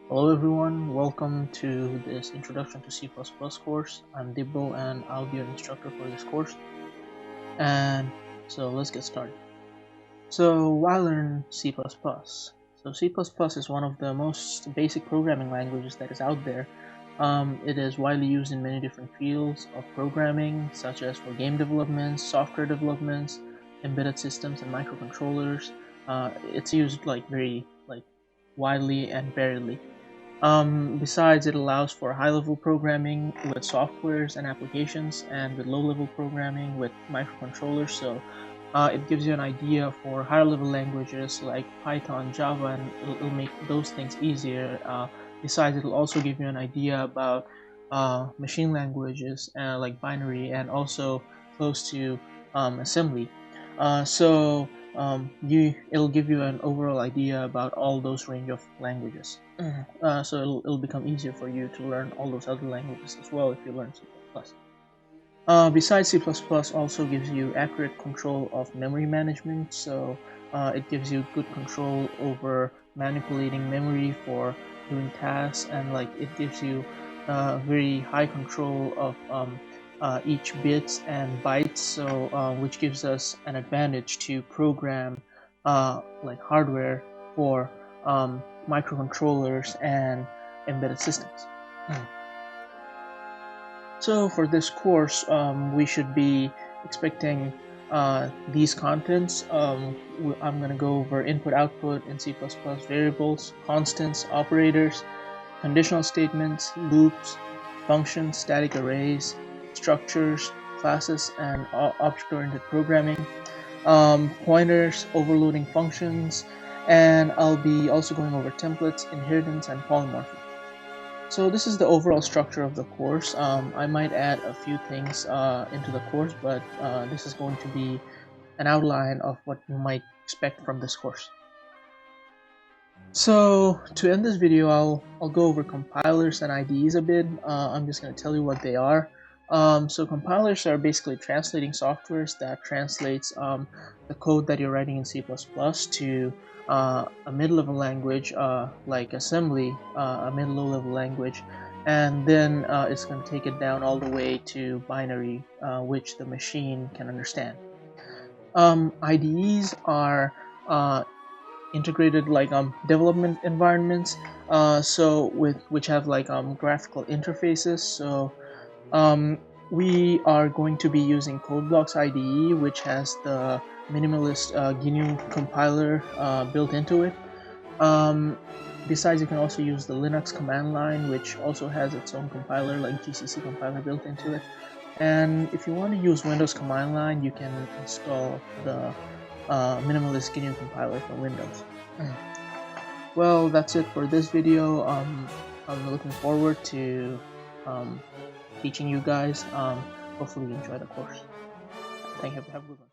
Hello everyone, welcome to this Introduction to C++ course. I'm Dibbo and I'll be your instructor for this course. And so let's get started. So why learn C++? So C++ is one of the most basic programming languages that is out there. It is widely used in many different fields of programming, such as for game development, software developments, embedded systems, and microcontrollers. It's used very widely and variedly. Besides, it allows for high-level programming with softwares and applications, and with low-level programming with microcontrollers. So it gives you an idea for higher-level languages like Python, Java, and it'll make those things easier. Besides, it'll also give you an idea about machine languages like binary, and also close to assembly. It'll give you an overall idea about all those range of languages. So it'll become easier for you to learn all those other languages as well if you learn C++. Besides, C++ also gives you accurate control of memory management, so it gives you good control over manipulating memory for doing tasks, and it gives you very high control of each bits and bytes, so which gives us an advantage to program hardware for microcontrollers and embedded systems. So for this course, we should be expecting these contents. I'm going to go over input-output in C++, variables, constants, operators, conditional statements, loops, functions, static arrays, structures, classes, and object-oriented programming, pointers, overloading functions, and I'll be also going over templates, inheritance, and polymorphy. So this is the overall structure of the course. I might add a few things into the course, but this is going to be an outline of what you might expect from this course. So to end this video, I'll go over compilers and IDEs a bit. I'm just going to tell you what they are. So compilers are basically translating softwares that translates the code that you're writing in C++ to a mid-level language like assembly, a mid-low level language, and then it's going to take it down all the way to binary, which the machine can understand. IDEs are integrated development environments, which have graphical interfaces. So we are going to be using CodeBlocks IDE, which has the minimalist GNU compiler built into it. Besides, you can also use the Linux command line, which also has its own compiler, like GCC compiler built into it. And if you want to use Windows command line, you can install the minimalist GNU compiler for Windows. Well, that's it for this video. I'm looking forward to teaching you guys. Hopefully you enjoy the course. Thank you. Have a good one.